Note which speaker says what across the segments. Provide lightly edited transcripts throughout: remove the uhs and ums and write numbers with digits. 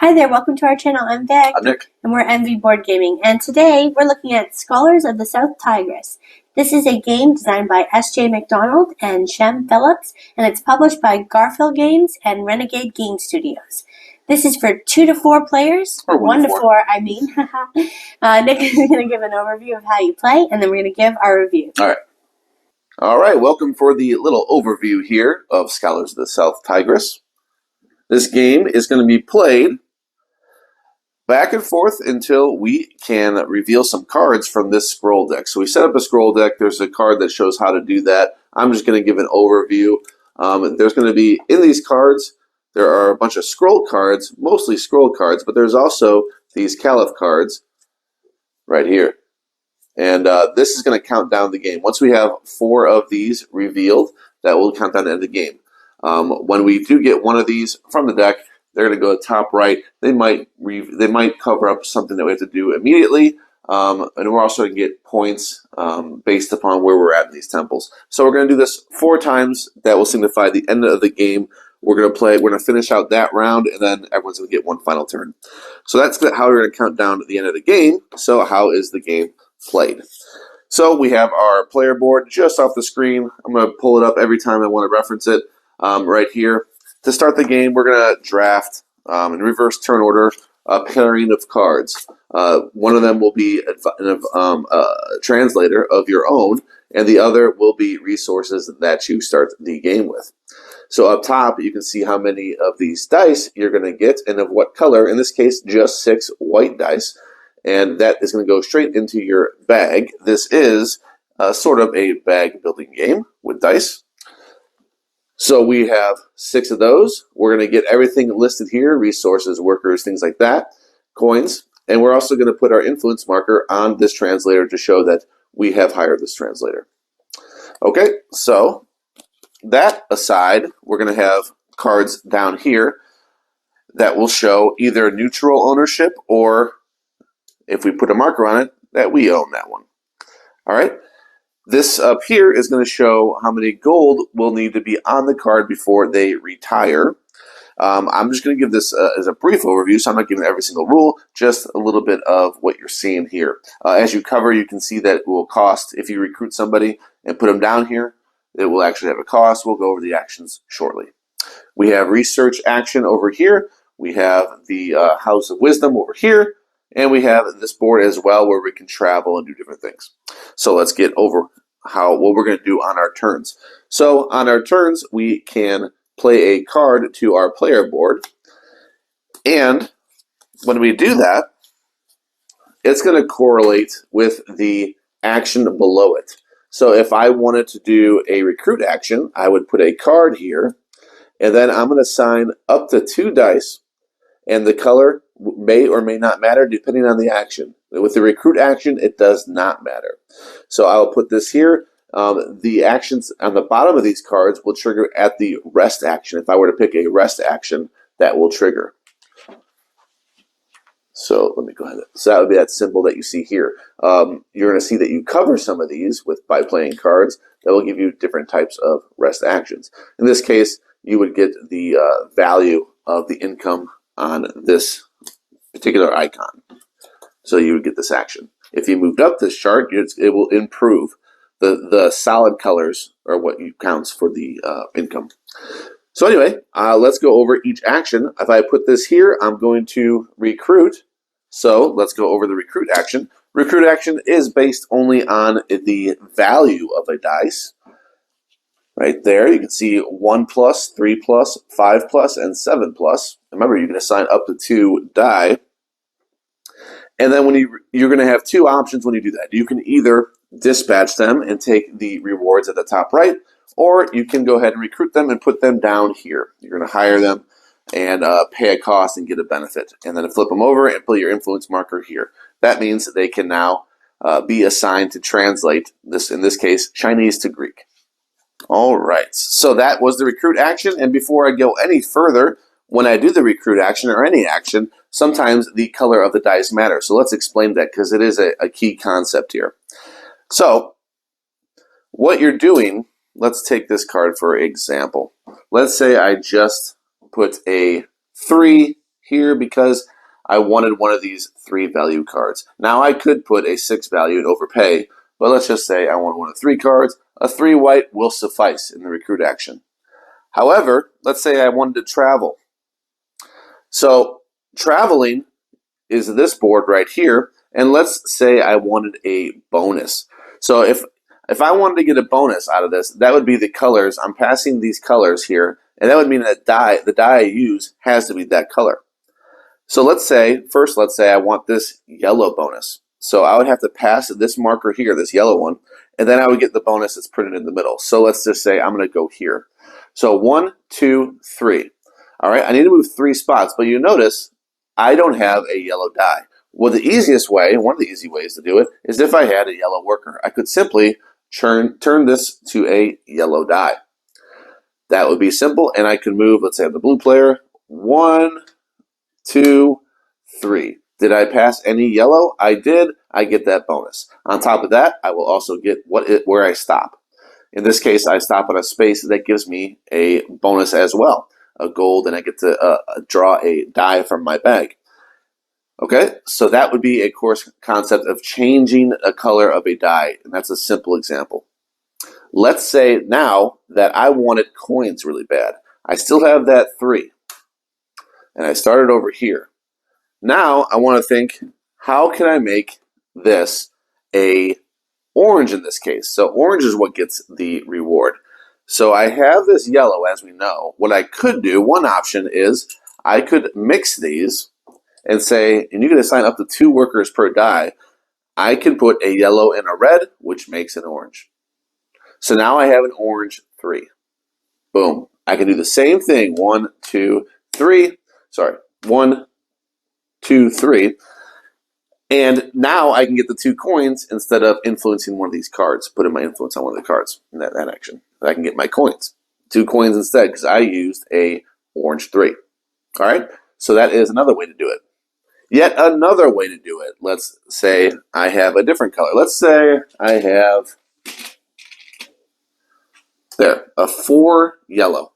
Speaker 1: Hi there, welcome to our channel. I'm Vic.
Speaker 2: I'm Nick.
Speaker 1: And we're MV Board Gaming. And today we're looking at Scholars of the South Tigris. This is a game designed by S.J. McDonald and Shem Phillips, and it's published by Garfield Games and Renegade Game Studios. This is for 2 to 4 players.
Speaker 2: Or
Speaker 1: 1 to 4, I mean. Nick is going to give an overview of how you play, and then we're going to give our review.
Speaker 2: All right, welcome for the little overview here of Scholars of the South Tigris. This game is going to be played back and forth until we can reveal some cards from this scroll deck. So we set up a scroll deck. There's a card that shows how to do that. I'm just going to give an overview. There's going to be, in these cards, there are a bunch of scroll cards, mostly scroll cards, but there's also these Caliph cards right here. And this is going to count down the game. Once we have 4 of these revealed, that will count down the end of the game. When we do get one of these from the deck, they're going to go to top right. They might cover up something that we have to do immediately, and we're also going to get points based upon where we're at in these temples. So we're going to do this 4 times. That will signify the end of the game. We're going to play. We're going to finish out that round, and then everyone's going to get one final turn. So that's how we're going to count down to the end of the game. So how is the game played? So we have our player board just off the screen. I'm going to pull it up every time I want to reference it right here. To start the game, we're going to draft in reverse turn order a pairing of cards. One of them will be a translator of your own, and the other will be resources that you start the game with. So up top, you can see how many of these dice you're going to get and of what color. In this case, just 6 white dice, and that is going to go straight into your bag. This is sort of a bag building game with dice. So we have 6 of those. We're going to get everything listed here, resources, workers, things like that, coins. And we're also going to put our influence marker on this translator to show that we have hired this translator. Okay, so that aside, we're going to have cards down here that will show either neutral ownership or, if we put a marker on it, that we own that one. All right. This up here is going to show how many gold will need to be on the card before they retire. I'm just going to give this as a brief overview, so I'm not giving every single rule, just a little bit of what you're seeing here. As you cover, you can see that it will cost, if you recruit somebody and put them down here, it will actually have a cost. We'll go over the actions shortly. We have research action over here. We have the House of Wisdom over here. And we have this board as well where we can travel and do different things. So let's get over what we're going to do on our turns. So on our turns, we can play a card to our player board. And when we do that, it's going to correlate with the action below it. So if I wanted to do a recruit action, I would put a card here. And then I'm going to assign up to 2 dice. And the color may or may not matter depending on the action. With the recruit action, it does not matter. So I'll put this here. The actions on the bottom of these cards will trigger at the rest action. If I were to pick a rest action, that will trigger. So let me go ahead. So that would be that symbol that you see here. You're going to see that you cover some of these by playing cards that will give you different types of rest actions. In this case, you would get the value of the income on this particular icon. So you would get this action. If you moved up this chart, it will improve. The solid colors are what counts for the income. So anyway, let's go over each action. If I put this here, I'm going to recruit. So let's go over the recruit action. Recruit action is based only on the value of a dice. Right there, you can see 1+, 3+, 5+, and 7+. Remember, you can assign up to 2 die. And then you're going to have 2 options when you do that. You can either dispatch them and take the rewards at the top right, or you can go ahead and recruit them and put them down here. You're going to hire them and pay a cost and get a benefit. And then flip them over and put your influence marker here. That means that they can now be assigned to translate this, in this case, Chinese to Greek. All right, so that was the recruit action. And before I go any further, when I do the recruit action or any action, sometimes the color of the dice matter. So let's explain that because it is a key concept here. So what you're doing, let's take this card for example. Let's say I just put a 3 here because I wanted one of these 3 value cards. Now I could put a 6 value and overpay, but let's just say I want one of 3 cards. A 3 white will suffice in the recruit action. However, let's say I wanted to travel. So traveling is this board right here, and let's say I wanted a bonus. So if I wanted to get a bonus out of this, that would be the colors. I'm passing these colors here, and that would mean that the die I use has to be that color. So let's say I want this yellow bonus. So I would have to pass this marker here, this yellow one, and then I would get the bonus that's printed in the middle. So let's just say I'm going to go here. So 1, 2, 3. All right, I need to move 3 spots, but you notice I don't have a yellow die. Well, the easiest way, one of the easy ways to do it, is if I had a yellow worker. I could simply turn this to a yellow die. That would be simple, and I could move, let's say, the blue player, 1, 2, 3. Did I pass any yellow? I did. I get that bonus. On top of that, I will also get where I stop. In this case, I stop on a space that gives me a bonus as well, a gold, and I get to draw a die from my bag. Okay, so that would be a course concept of changing a color of a die, and that's a simple example. Let's say now that I wanted coins really bad. I still have that 3, and I started over here. Now I want to think, how can I make this a orange in this case? So orange is what gets the reward. So I have this yellow, as we know. What I could do, one option is I could mix these and say, and you can assign up to 2 workers per die. I can put a yellow and a red, which makes an orange. So now I have an orange 3. Boom. I can do the same thing. 1, 2, 3. Sorry. 1, 2, 3. And now I can get the 2 coins instead of influencing one of these cards, putting my influence on one of the cards in that action. I can get my coins. 2 coins instead because I used a orange 3. All right? So that is another way to do it. Yet another way to do it. Let's say I have a different color. Let's say I have a 4 yellow.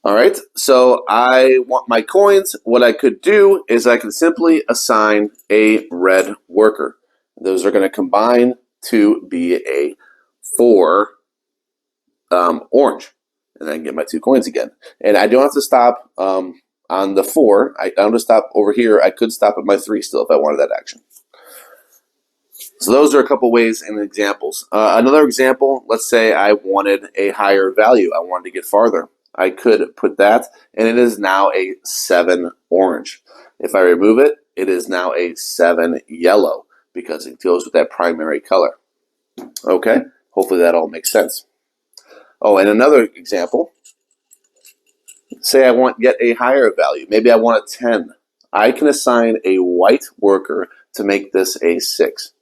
Speaker 2: All right, so I want my coins. What I could do is I could simply assign a red worker. Those are going to combine to be a 4 orange. And I can get my 2 coins again. And I don't have to stop on the 4. I don't have to stop over here. I could stop at my 3 still if I wanted that action. So those are a couple ways and examples. Another example, let's say I wanted a higher value. I wanted to get farther. I could put that, and it is now a 7 orange. If I remove it, it is now a 7 yellow because it goes with that primary color. Okay, hopefully that all makes sense. Oh, and another example, say I want yet a higher value. Maybe I want a 10. I can assign a white worker to make this a 6.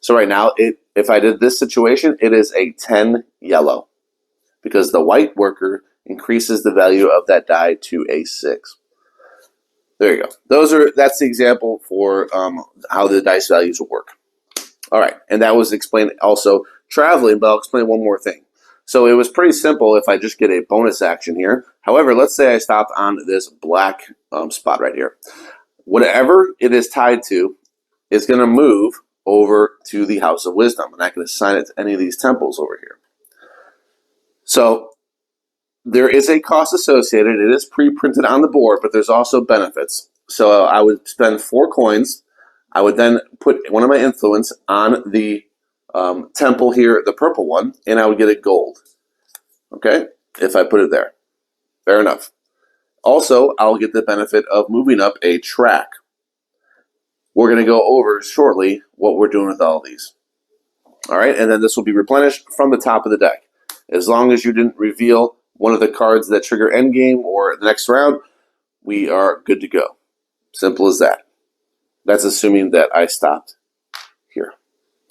Speaker 2: So right now, if I did this situation, it is a 10 yellow because the white worker increases the value of that die to a 6. There you go. That's the example for how the dice values will work. All right, and that was explained also traveling, but I'll explain one more thing. So it was pretty simple if I just get a bonus action here. However, let's say I stopped on this black spot right here. Whatever it is tied to is going to move over to the House of Wisdom, and I can assign it to any of these temples over here. So there is a cost associated. It is pre-printed on the board, but there's also benefits. So I would spend 4 coins. I would then put one of my influence on the temple here, the purple one, and I would get a gold. Okay, if I put it there. Fair enough. Also, I'll get the benefit of moving up a track. We're going to go over shortly what we're doing with all these. All right, and then this will be replenished from the top of the deck. As long as you didn't reveal one of the cards that trigger endgame or the next round, we are good to go. Simple as that. That's assuming that I stopped here.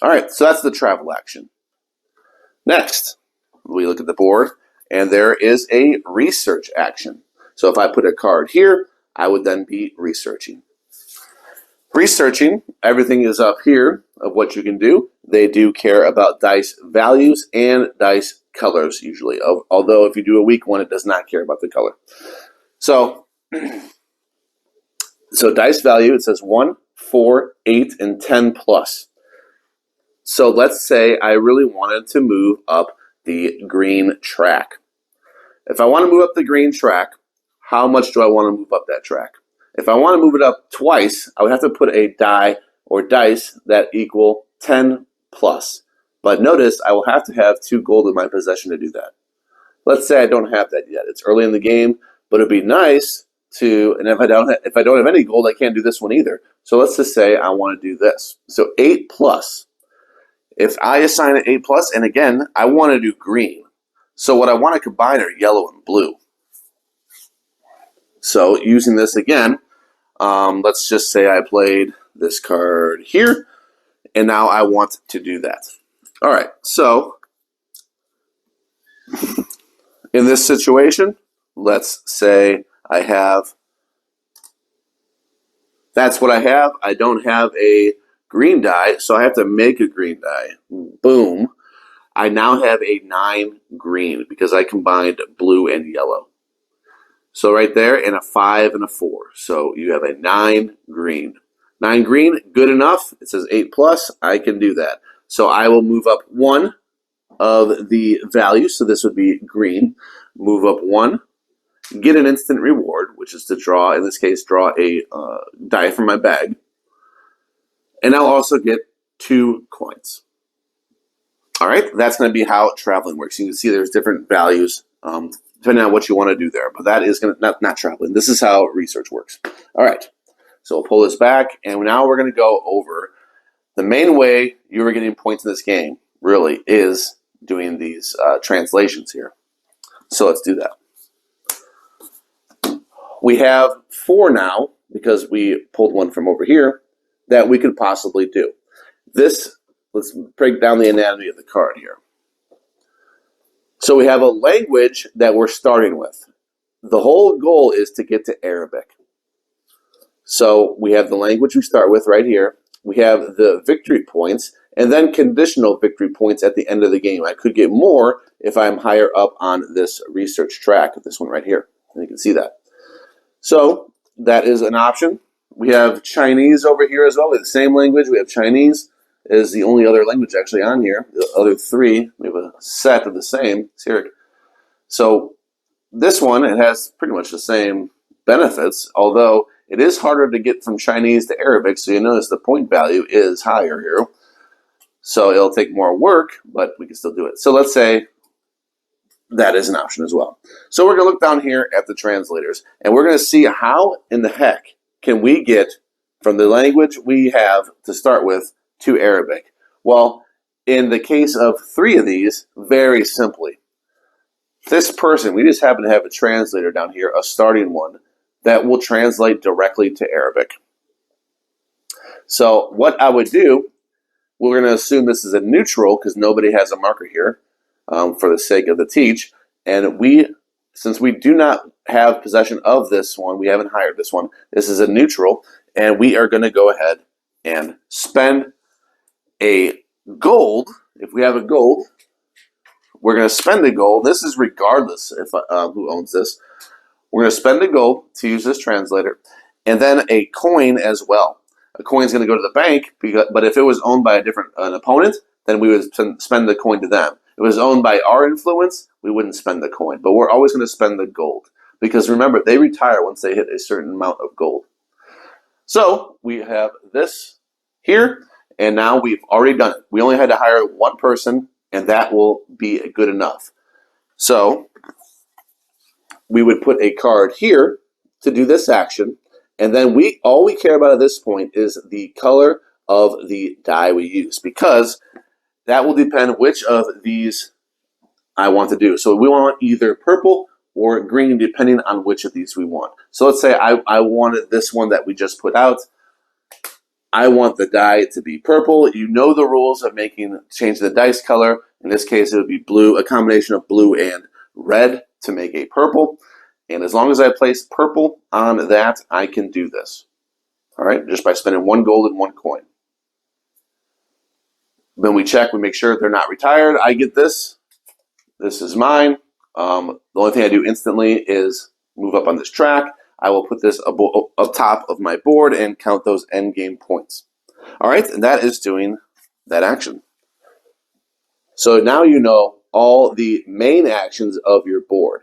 Speaker 2: All right, so that's the travel action. Next, we look at the board, and there is a research action. So if I put a card here, I would then be researching. Researching, everything is up here of what you can do. They do care about dice values and dice colors usually, although if you do a weak one, it does not care about the color. So, so dice value, it says 1, 4, 8, and 10 plus. So let's say I really wanted to move up the green track. If I want to move up the green track, how much do I want to move up that track? If I want to move it up twice, I would have to put a die or dice that equal 10 plus. But notice I will have to have 2 gold in my possession to do that. Let's say I don't have that yet. It's early in the game, but it'd be nice to, and if I don't have any gold, I can't do this one either. So let's just say I want to do this. So 8 plus. If I assign it 8 plus, and again, I want to do green. So what I want to combine are yellow and blue. So using this again, let's just say I played this card here, and now I want to do that. All right, so in this situation, let's say I have, that's what I have. I don't have a green die, so I have to make a green die. Boom. I now have a 9 green because I combined blue and yellow. So right there, and a 5 and a 4. So you have a 9 green. 9 green, good enough. It says 8 plus. I can do that. So I will move up 1 of the value. So this would be green. Move up 1. Get an instant reward, which is to draw, in this case, draw a die from my bag. And I'll also get 2 coins. All right, that's going to be how traveling works. You can see there's different values depending on what you want to do there. But that is going to, not traveling. This is how research works. All right, so we'll pull this back. And now we're going to go over the main way you are getting points in this game, really, is doing these translations here. So let's do that. We have 4 now, because we pulled one from over here, that we could possibly do. This, let's break down the anatomy of the card here. So we have a language that we're starting with. The whole goal is to get to Arabic. So we have the language we start with right here. We have the victory points, and then conditional victory points at the end of the game. I could get more if I'm higher up on this research track, this one right here. And you can see that. So that is an option. We have Chinese over here as well. We have the same language. We have Chinese is the only other language actually on here. The other 3, we have a set of the same. Syriac. So this one, it has pretty much the same benefits, although it is harder to get from Chinese to Arabic, so you notice the point value is higher here. So it'll take more work, but we can still do it. So let's say that is an option as well. So we're going to look down here at the translators, and we're going to see how in the heck can we get from the language we have to start with to Arabic. Well, in the case of 3 of these, very simply, this person, we just happen to have a translator down here, a starting one, that will translate directly to Arabic. So what I would do, we're going to assume this is a neutral because nobody has a marker here for the sake of the teach. And since we do not have possession of this one, we haven't hired this one, this is a neutral, and we are going to go ahead and spend a gold. If we have a gold, we're going to spend a gold. This is regardless if who owns this. We're going to spend a gold to use this translator, and then a coin as well. A coin is going to go to the bank, but if it was owned by an opponent, then we would spend the coin to them. If it was owned by our influence, we wouldn't spend the coin. But we're always going to spend the gold. Because remember, they retire once they hit a certain amount of gold. So we have this here, and now we've already done it. We only had to hire 1 person, and that will be good enough. So we would put a card here to do this action, and then all we care about at this point is the color of the die we use, because that will depend which of these I want to do. So we want either purple or green, depending on which of these we want. So let's say I wanted this one that we just put out. I want the die to be purple. You know the rules of change the dice color. In this case, it would be blue, a combination of blue and red to make a purple. And as long as I place purple on that, I can do this. All right, just by spending 1 gold and 1 coin. Then we check, we make sure they're not retired. I get this. This is mine. The only thing I do instantly is move up on this track, I will put this up top of my board and count those end game points. All right, and that is doing that action. So now you know all the main actions of your board.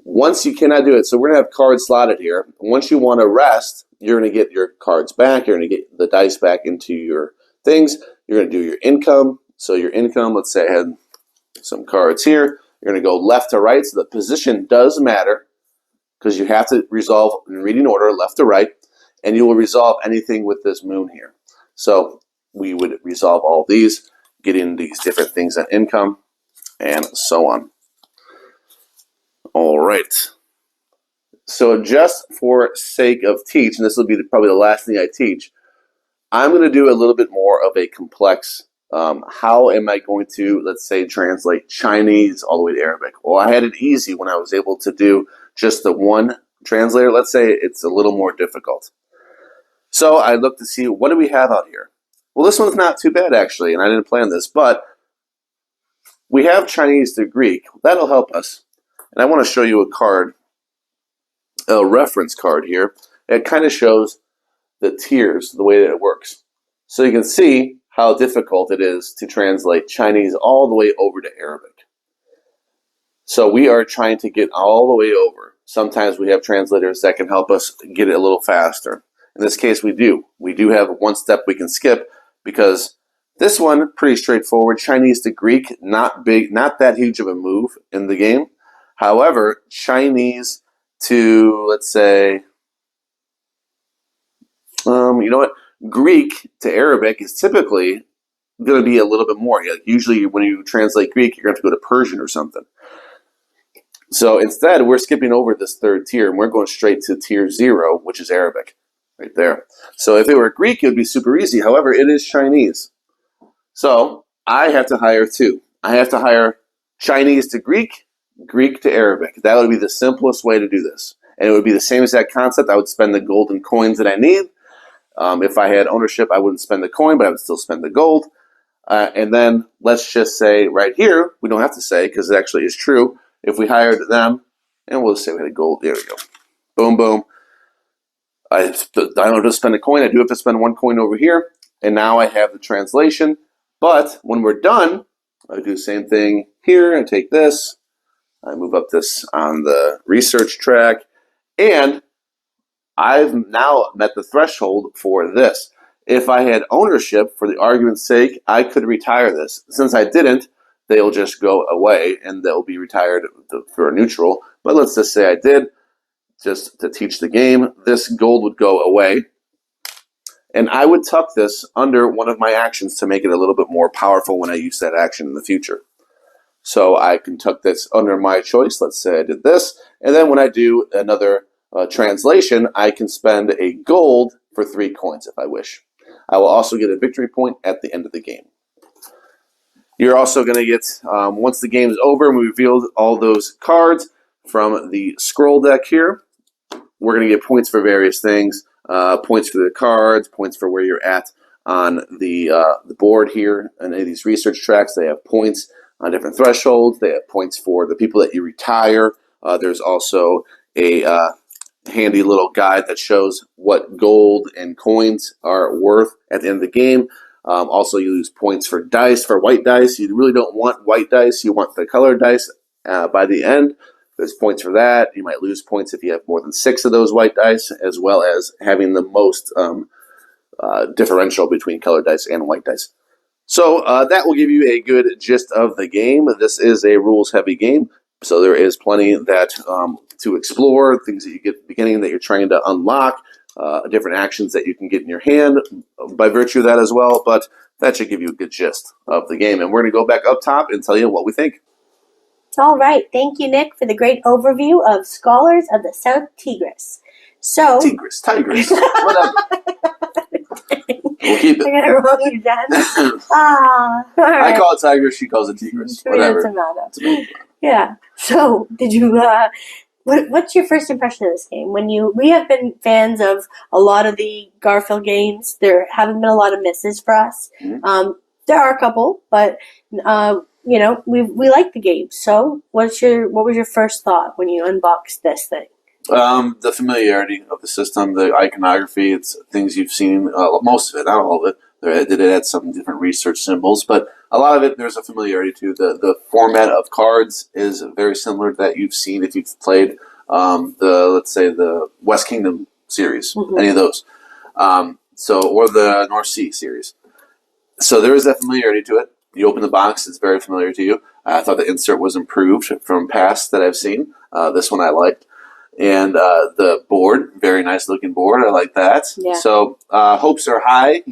Speaker 2: Once you cannot do it, so we're going to have cards slotted here. Once you want to rest, you're going to get your cards back. You're going to get the dice back into your things. You're going to do your income. So your income, let's say I had some cards here. You're going to go left to right. So the position does matter because you have to resolve in reading order, left to right. And you will resolve anything with this moon here. So we would resolve all these, getting these different things on income, and so on. All right. So just for sake of teach, and this will be probably the last thing I teach, I'm going to do a little bit more of a complex, how am I going to, let's say, translate Chinese all the way to Arabic? Well, I had it easy when I was able to do just the one translator. Let's say it's a little more difficult. So I looked to see, what do we have out here? Well, this one's not too bad, actually, and I didn't plan this, but we have Chinese to Greek. That'll help us. And I want to show you a card, a reference card here. It kind of shows the tiers, the way that it works. So you can see how difficult it is to translate Chinese all the way over to Arabic. So we are trying to get all the way over. Sometimes we have translators that can help us get it a little faster. In this case, we do. We do have one step we can skip because this one, pretty straightforward. Chinese to Greek, not big, not that huge of a move in the game. However, Chinese to, let's say, you know what? Greek to Arabic is typically going to be a little bit more. Usually when you translate Greek, you're going to have to go to Persian or something. So instead, we're skipping over this third tier, and we're going straight to tier 0, which is Arabic, right there. So if it were Greek, it would be super easy. However, it is Chinese. So I have to hire two. I have to hire Chinese to Greek, Greek to Arabic. That would be the simplest way to do this. And it would be the same exact concept. I would spend the golden coins that I need. If I had ownership, I wouldn't spend the coin, but I would still spend the gold. And then let's just say right here, we don't have to say because it actually is true. If we hired them, and we'll just say we had a gold. There we go. Boom, boom. I don't have to spend a coin. I do have to spend one coin over here. And now I have the translation. But when we're done, I do the same thing here. I take this. I move up this on the research track. And I've now met the threshold for this. If I had ownership, for the argument's sake, I could retire this. Since I didn't, they'll just go away and they'll be retired for a neutral. But let's just say I did, just to teach the game, this gold would go away. And I would tuck this under one of my actions to make it a little bit more powerful when I use that action in the future. So I can tuck this under my choice. Let's say I did this. And then when I do another translation, I can spend a gold for 3 coins if I wish. I will also get a victory point at the end of the game. You're also going to get, once the game is over and we revealed all those cards from the scroll deck here, we're going to get points for various things. Points for the cards, points for where you're at on the board here. And any of these research tracks, they have points on different thresholds. They have points for the people that you retire. There's also a handy little guide that shows what gold and coins are worth at the end of the game. Also, you lose points for dice. For white dice, you really don't want white dice. You want the colored dice by the end. There's points for that. You might lose points if you have more than 6 of those white dice, as well as having the most differential between colored dice and white dice. So that will give you a good gist of the game. This is a rules-heavy game, so there is plenty that to explore, things that you get at the beginning that you're trying to unlock, different actions that you can get in your hand by virtue of that as well, but that should give you a good gist of the game. And we're going to go back up top and tell you what we think.
Speaker 1: All right. Thank you, Nick, for the great overview of Scholars of the South Tigris. So
Speaker 2: Tigris, whatever. We'll keep it.
Speaker 1: I got it wrong again. All right.
Speaker 2: I call it Tigris, she calls it Tigris. Whatever.
Speaker 1: Yeah. So, did you? What's your first impression of this game? We have been fans of a lot of the Garfield games. There haven't been a lot of misses for us. Mm-hmm. There are a couple, but we like the game. So, what was your first thought when you unboxed this thing?
Speaker 2: The familiarity of the system, the iconography, it's things you've seen, most of it, not all of it. It had some different research symbols, but a lot of it there's a familiarity to. The format of cards is very similar to that you've seen if you've played let's say the West Kingdom series, any of those. Or the North Sea series. So there is that familiarity to it. You open the box, it's very familiar to you. I thought the insert was improved from past that I've seen. This one I liked. And the board, very nice looking board. I like that.
Speaker 1: Yeah.
Speaker 2: So hopes are high.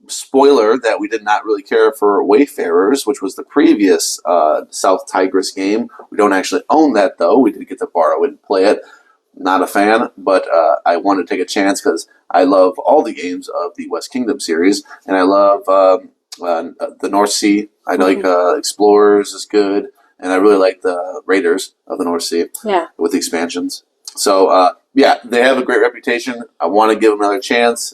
Speaker 2: Spoiler that we did not really care for Wayfarers, which was the previous South Tigris game. We don't actually own that though. We did get to borrow it and play it. Not a fan, but I wanted to take a chance because I love all the games of the West Kingdom series, and I love the North Sea. I like Explorers is good. And I really like the Raiders of the North Sea with the expansions. So, they have a great reputation. I want to give them another chance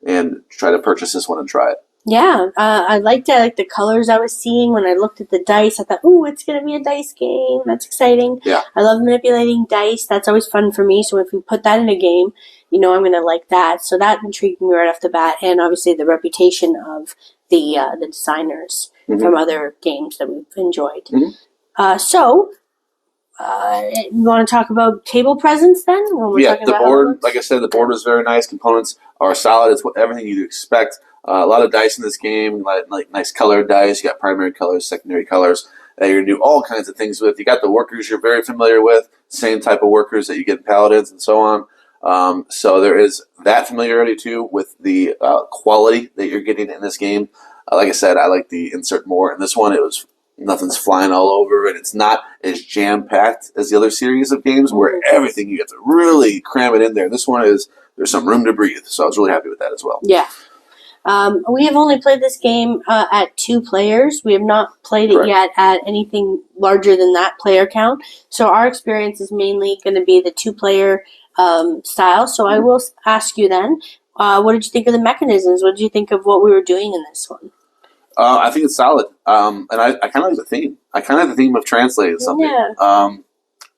Speaker 2: and try to purchase this one and try it.
Speaker 1: Yeah, I liked it. I liked the colors I was seeing when I looked at the dice. I thought, ooh, it's going to be a dice game. That's exciting.
Speaker 2: Yeah.
Speaker 1: I love manipulating dice. That's always fun for me. So if we put that in a game, I'm going to like that. So that intrigued me right off the bat. And obviously the reputation of the designers from other games that we've enjoyed. You want to talk about table presence then? When we're talking
Speaker 2: the
Speaker 1: about
Speaker 2: board, like I said, the board was very nice. Components are solid. It's everything you'd expect. A lot of dice in this game, like nice colored dice. You got primary colors, secondary colors that you're going to do all kinds of things with. You got the workers you're very familiar with, same type of workers that you get in Paladins and so on. So there is that familiarity too with the quality that you're getting in this game. Like I said, I like the insert more. In this one, nothing's flying all over, and it's not as jam-packed as the other series of games where everything you have to really cram it in there. This one there's some room to breathe, so I was really happy with that as well.
Speaker 1: Yeah. We have only played this game at 2 players. We have not played it yet at anything larger than that player count. So our experience is mainly going to be the 2-player style. So I will ask you then, what did you think of the mechanisms? What did you think of what we were doing in this one?
Speaker 2: I think it's solid, and I kind of like the theme. I kind of like the theme of translating something.
Speaker 1: Yeah.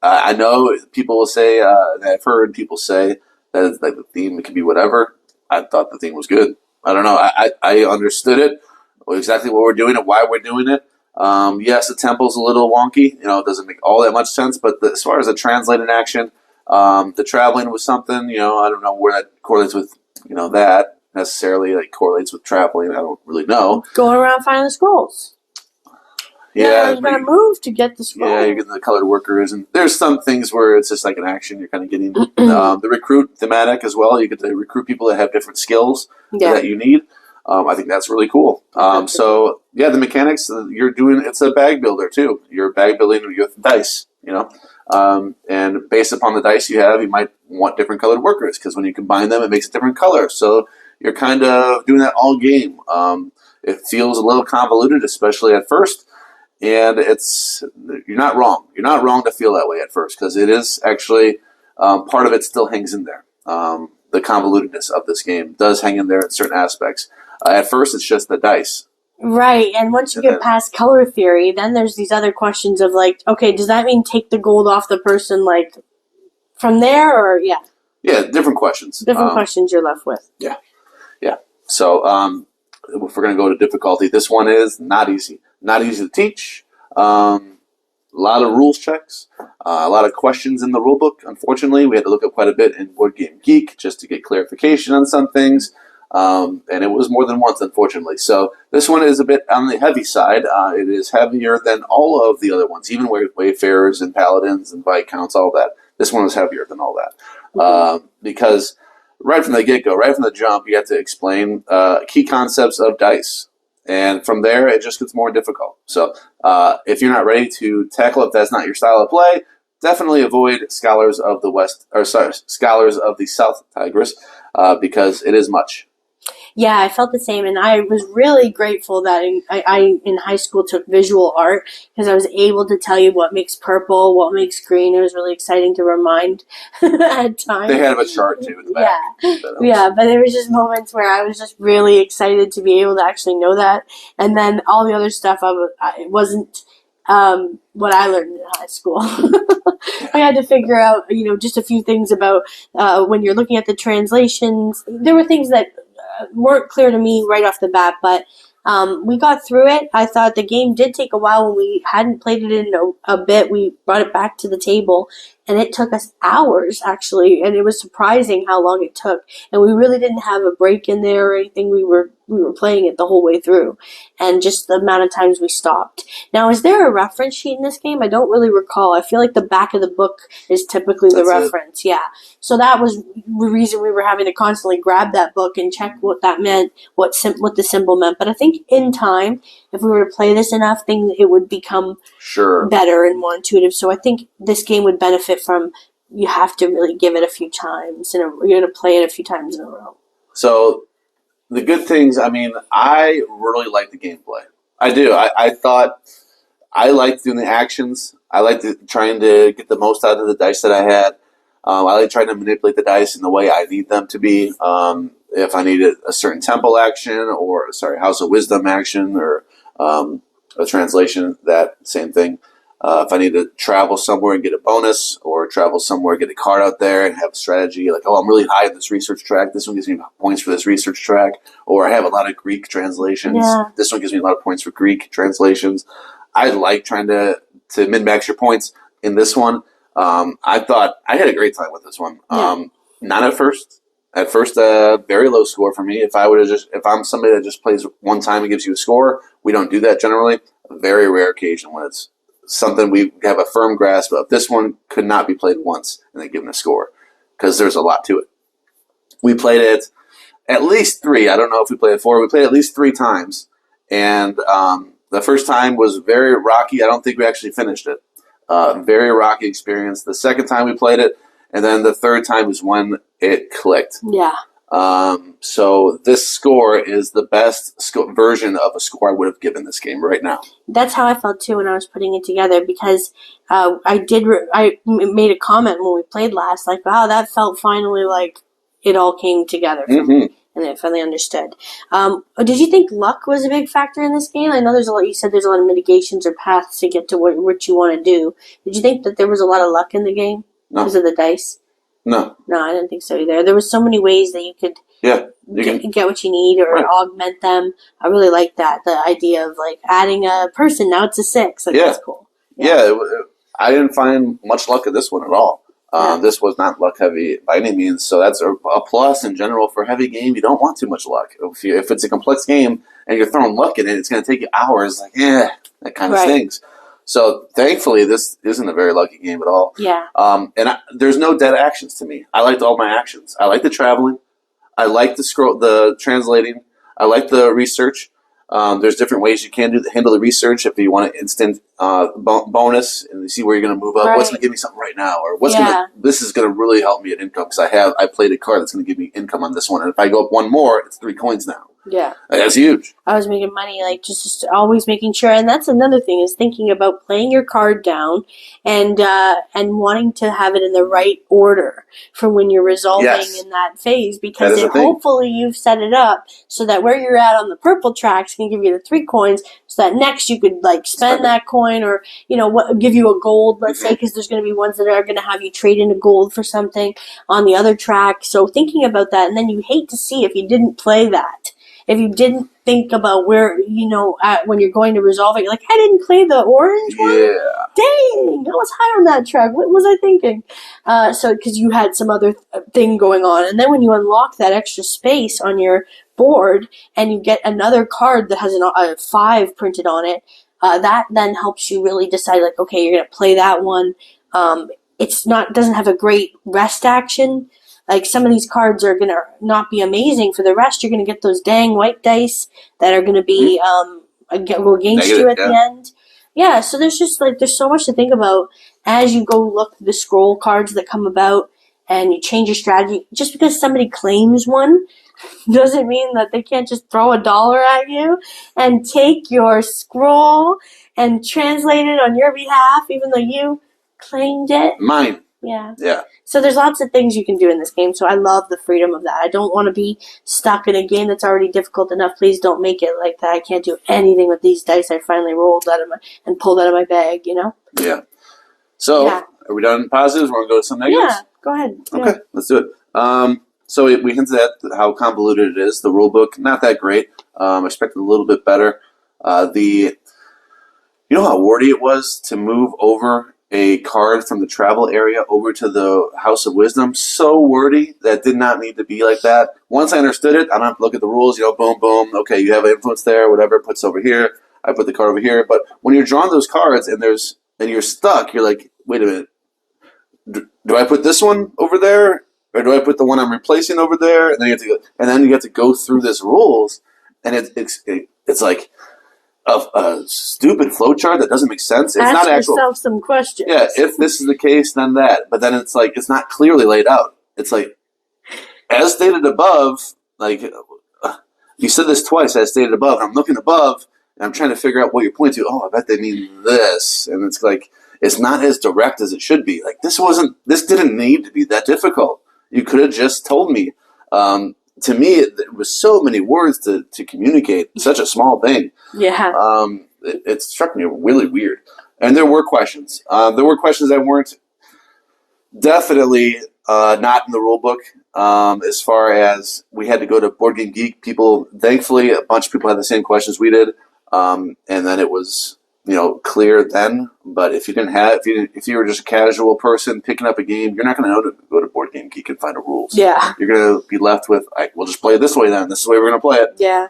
Speaker 2: I know people will say, and I've heard people say that like the theme can be whatever. I thought the theme was good. I don't know. I understood it, exactly what we're doing and why we're doing it. Yes, the temple's a little wonky. It doesn't make all that much sense. But as far as the translating action, the traveling was something. I don't know where that correlates with. That necessarily correlates with traveling. I don't really know.
Speaker 1: Going around finding the scrolls.
Speaker 2: Yeah,
Speaker 1: you gotta move to get the scrolls.
Speaker 2: Yeah, you're getting the colored workers, and there's some things where it's just like an action you're kind of getting. The recruit thematic as well. You get to recruit people that have different skills that you need. I think that's really cool. The mechanics you're doing, it's a bag builder too. You're bag building with dice, and based upon the dice you have, you might want different colored workers because when you combine them, it makes a different color. So you're kind of doing that all game. It feels a little convoluted, especially at first. And you're not wrong. You're not wrong to feel that way at first because it is actually part of it still hangs in there. The convolutedness of this game does hang in there in certain aspects. At first, it's just the dice.
Speaker 1: Right, and once you get past color theory, then there's these other questions of okay, does that mean take the gold off the person from there or
Speaker 2: Yeah, different questions.
Speaker 1: Different questions you're left with.
Speaker 2: Yeah. So if we're going to go to difficulty, this one is not easy. Not easy to teach. A lot of rules checks. A lot of questions in the rule book. Unfortunately, we had to look up quite a bit in Board Game Geek just to get clarification on some things. And it was more than once, unfortunately. So this one is a bit on the heavy side. It is heavier than all of the other ones, even Wayfarers and Paladins and Viscounts, all that. This one was heavier than all that. Because right from the get-go, right from the jump, you have to explain key concepts of dice. And from there, it just gets more difficult. So if you're not ready to tackle it, that's not your style of play, definitely avoid Scholars of the South Tigris because it is much.
Speaker 1: Yeah, I felt the same, and I was really grateful that I in high school took visual art because I was able to tell you what makes purple, what makes green. It was really exciting to remind at
Speaker 2: They
Speaker 1: times.
Speaker 2: had a chart too in the back.
Speaker 1: Yeah,
Speaker 2: That helps.
Speaker 1: yeah, but there was just moments where I was just really excited to be able to actually know that, and then all the other stuff it wasn't what I learned in high school. I had to figure out, just a few things about when you're looking at the translations. There were things that weren't clear to me right off the bat, but we got through it. I thought the game did take a while when we hadn't played it in a bit. We brought it back to the table, and it took us hours actually, and it was surprising how long it took. And we really didn't have a break in there or anything. We were playing it the whole way through, and just the amount of times we stopped. Now, is there a reference sheet in this game? I don't really recall. I feel like the back of the book is typically the reference. Yeah. So that was the reason we were having to constantly grab that book and check what that meant, what the symbol meant. But I think in time, if we were to play this enough, it would become better and more intuitive. So I think this game would benefit from you have to really give it a few times, and you're going to play it a few times in a row.
Speaker 2: So the good things, I mean, I really like the gameplay. I do. I thought I liked doing the actions. I liked trying to get the most out of the dice that I had. I like trying to manipulate the dice in the way I need them to be. If I needed a certain temple action or, House of Wisdom action or a translation, that same thing. If I need to travel somewhere and get a bonus or travel somewhere, get a card out there and have a strategy like, I'm really high in this research track. This one gives me points for this research track. Or I have a lot of Greek translations. Yeah. This one gives me a lot of points for Greek translations. I like trying to min-max your points in this one. I thought I had a great time with this one. Yeah. Not at first. At first, very low score for me. If I'm somebody that just plays one time and gives you a score, we don't do that generally. A very rare occasion when it's something we have a firm grasp of. This one could not be played once and then given a score because there's a lot to it. We played it at least 3. I don't know if we played it 4. We played it at least 3 times. And the first time was very rocky. I don't think we actually finished it. Very rocky experience. The second time we played it, and then the third time was when it clicked.
Speaker 1: Yeah.
Speaker 2: So this score is the best version of a score I would have given this game right now.
Speaker 1: That's how I felt too when I was putting it together because I made a comment when we played last, like, wow, that felt finally like it all came together for me, and I finally understood. Did you think luck was a big factor in this game? I know you said there's a lot of mitigations or paths to get to what you want to do. Did you think that there was a lot of luck in the game because of the dice?
Speaker 2: No,
Speaker 1: I didn't think so either. There was so many ways that you could get what you need or augment them. I really like that. The idea of like adding a person, now it's a 6. That's cool.
Speaker 2: Yeah, I didn't find much luck in this one at all. This was not luck heavy by any means, so that's a plus in general for a heavy game. You don't want too much luck. If it's a complex game and you're throwing luck in it, it's going to take you hours. That kind of stings. So thankfully, this isn't a very lucky game at all.
Speaker 1: Yeah.
Speaker 2: There's no dead actions to me. I liked all my actions. I like the traveling. I like the translating. I like the research. There's different ways you can handle the research. If you want an instant bonus and you see where you're going to move up, what's going to give me something right now, or this is going to really help me at income because I played a card that's going to give me income on this one, and if I go up one more, it's 3 coins now.
Speaker 1: Yeah.
Speaker 2: That's huge.
Speaker 1: I was making money, like just always making sure, and that's another thing is thinking about playing your card down and wanting to have it in the right order for when you're resolving in that phase because hopefully you've set it up so that where you're at on the purple tracks can give you the 3 coins so that next you could like spend that coin or give you a gold, let's say, because there's going to be ones that are going to have you trade in a gold for something on the other track. So thinking about that, and then you hate to see if you didn't play that. If you didn't think about where, when you're going to resolve it, you're like, I didn't play the orange one?
Speaker 2: Yeah.
Speaker 1: Dang, I was high on that track. What was I thinking? Because you had some other thing going on. And then when you unlock that extra space on your board and you get another card that has a 5 printed on it, that then helps you really decide, like, okay, you're going to play that one. Doesn't have a great rest action. Like, some of these cards are going to not be amazing. For the rest, you're going to get those dang white dice that are going to be go against you at the end. Yeah, so there's so much to think about as you go look at the scroll cards that come about and you change your strategy. Just because somebody claims one doesn't mean that they can't just throw $1 at you and take your scroll and translate it on your behalf, even though you claimed it.
Speaker 2: Mine.
Speaker 1: Yeah.
Speaker 2: Yeah.
Speaker 1: So there's lots of things you can do in this game, so I love the freedom of that. I don't want to be stuck in a game that's already difficult enough. Please don't make it like that. I can't do anything with these dice I finally rolled out of and pulled out of my bag, you know?
Speaker 2: Yeah. So, Are we done positives? We're going to go to some negatives?
Speaker 1: Yeah, go ahead.
Speaker 2: Okay, let's do it. So we hinted at how convoluted it is. The rule book, not that great. Expected a little bit better. You know how wordy it was to move over a card from the travel area over to the House of Wisdom? So wordy that did not need to be like that. Once I understood it, I don't have to look at the rules. Boom, boom. Okay, you have an influence there. Whatever, puts over here. I put the card over here. But when you're drawing those cards and you're stuck, you're like, wait a minute. Do I put this one over there, or do I put the one I'm replacing over there? And then you have to go through this rules, and it's like a stupid flowchart that doesn't make sense. It's
Speaker 1: Ask
Speaker 2: not actual.
Speaker 1: yourself some questions.
Speaker 2: Yeah, if this is the case, then that. But then it's like it's not clearly laid out. It's like, as stated above. Like you said this twice. As stated above. I'm looking above, and I'm trying to figure out what you're pointing to. Oh, I bet they mean this, and it's like. It's not as direct as it should be. Like this didn't need to be that difficult. You could have just told me. To me, it was so many words to communicate such a small thing.
Speaker 1: Yeah.
Speaker 2: It struck me really weird. And there were questions. There were questions that weren't definitely not in the rule book. As far as we had to go to Board Game Geek, thankfully, a bunch of people had the same questions we did. And then it was. Clear then. But if you were just a casual person picking up a game, you're not going to know to go to Board Game Geek and find the rules.
Speaker 1: Yeah.
Speaker 2: You're going to be left with, we'll just play it this way then. This is the way we're going to play it.
Speaker 1: Yeah.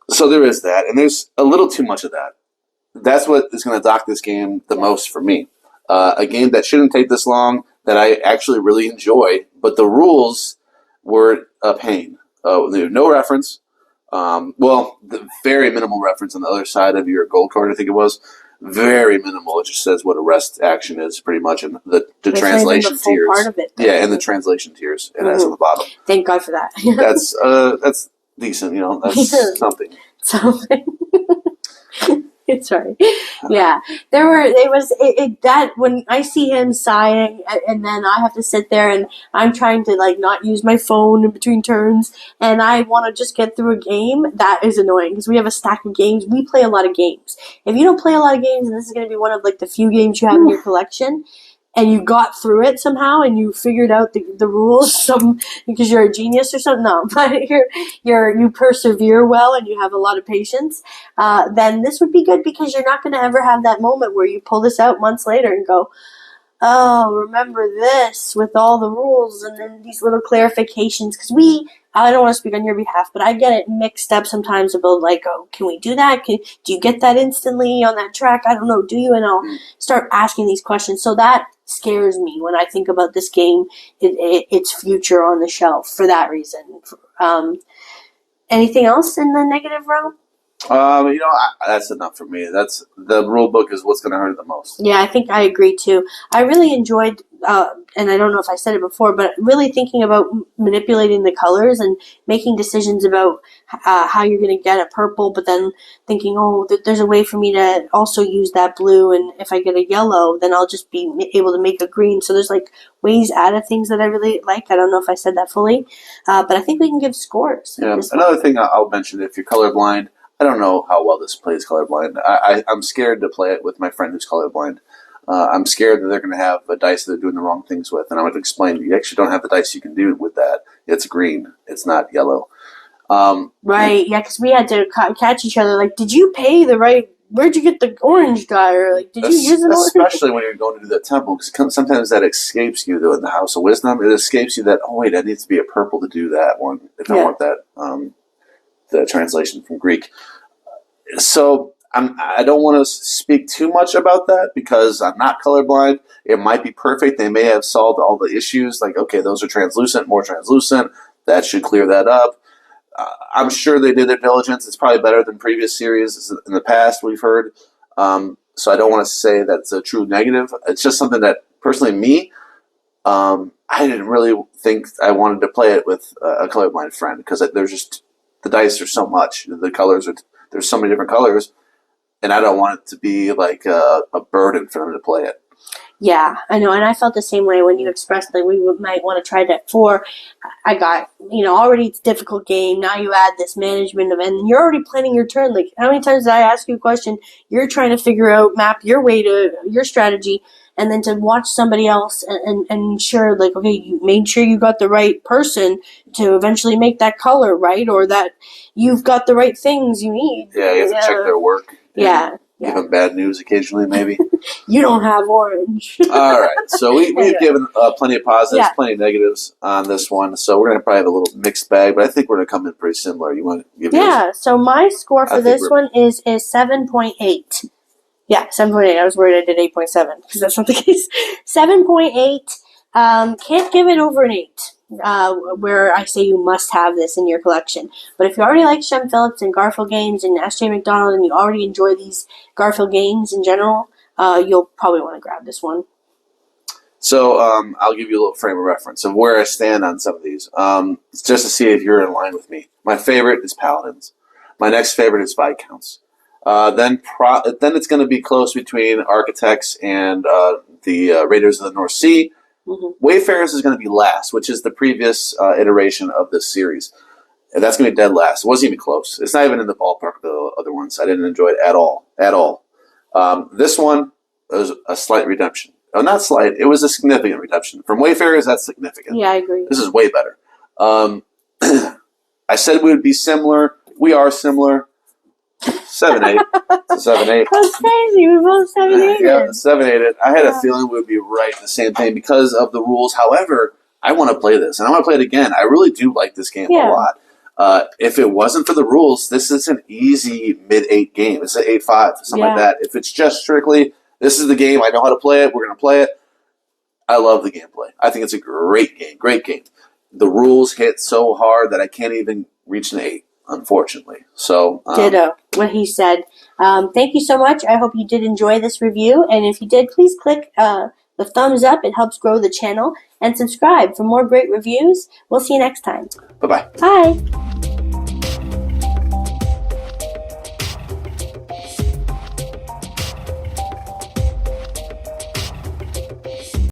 Speaker 2: So there is that, and there's a little too much of that. That's what is going to dock this game the most for me. A game that shouldn't take this long, that I actually really enjoy, but the rules were a pain. There's no reference. The very minimal reference on the other side of your gold card, I think it was. Very minimal. It just says what a rest action is, pretty much, in the translation tiers.
Speaker 1: Part of it,
Speaker 2: yeah, in the translation tiers, it has on the bottom.
Speaker 1: Thank God for that.
Speaker 2: That's decent. That's something.
Speaker 1: Something. It's right. Yeah, that when I see him sighing, and then I have to sit there and I'm trying to not use my phone in between turns, and I want to just get through a game. That is annoying because we have a stack of games. We play a lot of games. If you don't play a lot of games, and this is going to be one of the few games you have in your collection, and you got through it somehow, and you figured out the rules, because you're a genius or something. No, but you persevere well, and you have a lot of patience. Then this would be good because you're not going to ever have that moment where you pull this out months later and go, "Oh, remember this with all the rules and then these little clarifications." Because I don't want to speak on your behalf, but I get it mixed up sometimes about oh, can we do that? Do you get that instantly on that track? I don't know. Do you? And I'll start asking these questions. So that scares me when I think about this game, its future on the shelf for that reason. Anything else in the negative realm?
Speaker 2: That's enough for me. That's the rule book is what's going to hurt the most.
Speaker 1: Yeah, I think I agree too. I really enjoyed, and I don't know if I said it before, but really thinking about manipulating the colors and making decisions about how you're going to get a purple, but then thinking, there's a way for me to also use that blue, and if I get a yellow, then I'll just be able to make a green. So there's ways out of things that I really like. I don't know if I said that fully, but I think we can give scores.
Speaker 2: Yeah. Another thing I'll mention, if you're colorblind, I don't know how well this plays colorblind. I'm scared to play it with my friend who's colorblind. I'm scared that they're going to have a dice that they're doing the wrong things with, and I'm going to explain, you actually don't have the dice you can do with that. It's green. It's not yellow.
Speaker 1: Right, yeah, because we had to catch each other. Did you pay the right... Where'd you get the orange die? Or, did you use an orange?
Speaker 2: Especially when you're going to do the temple, because sometimes that escapes you, though, in the House of Wisdom. It escapes you that, it needs to be a purple to do that one, if I want that... the translation from Greek. So I don't want to speak too much about that because I'm not colorblind. It might be perfect. They may have solved all the issues. Okay, those are translucent, more translucent. That should clear that up. I'm sure they did their diligence. It's probably better than previous series in the past we've heard. So I don't want to say that's a true negative. It's just something that, personally, me, I didn't really think I wanted to play it with a colorblind friend because there's just the dice are so much. The colors are there's so many different colors, and I don't want it to be like a burden for them to play it.
Speaker 1: Yeah, I know, and I felt the same way when you expressed that we might want to try that 4. I got, already it's a difficult game. Now you add this management of, and you're already planning your turn. Like, how many times did I ask you a question? You're trying to figure out, map your way to your strategy, and then to watch somebody else and ensure, like, okay, you made sure you got the right person to eventually make that color, right? Or that you've got the right things you need.
Speaker 2: Yeah, you have to check their work.
Speaker 1: Yeah.
Speaker 2: Give them bad news occasionally, maybe.
Speaker 1: You don't have orange.
Speaker 2: All right. So we've given plenty of positives,
Speaker 1: Yeah.
Speaker 2: plenty of negatives on this one. So we're going to probably have a little mixed bag, but I think we're going to come in pretty similar. You want to give yours?
Speaker 1: So my score for this one is 7.8. Yeah, 7.8. I was worried I did 8.7 because that's not the case. 7.8. Can't give it over an 8. Where I say you must have this in your collection. But if you already like Shem Phillips and Garfield games and S.J. McDonald and you already enjoy these Garfield games in general, you'll probably want to grab this one.
Speaker 2: So I'll give you a little frame of reference of where I stand on some of these, just to see if you're in line with me. My favorite is Paladins. My next favorite is Viscounts. Then it's going to be close between Architects and the Raiders of the North Sea. Mm-hmm. Wayfarers is going to be last, which is the previous iteration of this series. And that's going to be dead last. It wasn't even close. It's not even in the ballpark of the other ones. I didn't enjoy it at all. At all. This one was a slight redemption. Oh, not slight. It was a significant redemption. From Wayfarers, that's significant.
Speaker 1: Yeah, I agree.
Speaker 2: This is way better. I said we would be similar. We are similar. 7-8. 7-8.
Speaker 1: That's crazy. We both 7-8.
Speaker 2: Yeah, 7-8. I had a feeling we would be right in the same thing because of the rules. However, I want to play this, and I want to play it again. I really do like this game a lot. If it wasn't for the rules, this is an easy mid-8 game. It's an 8-5, something like that. If it's just strictly, this is the game, I know how to play it, we're going to play it, I love the gameplay. I think it's a great game. Great game. The rules hit so hard that I can't even reach an 8. Unfortunately. So
Speaker 1: ditto what he said. Thank you so much. I hope you did enjoy this review, and if you did, please click the thumbs up. It helps grow the channel, and subscribe for more great reviews. We'll see you next time.
Speaker 2: Bye-bye.
Speaker 1: Bye.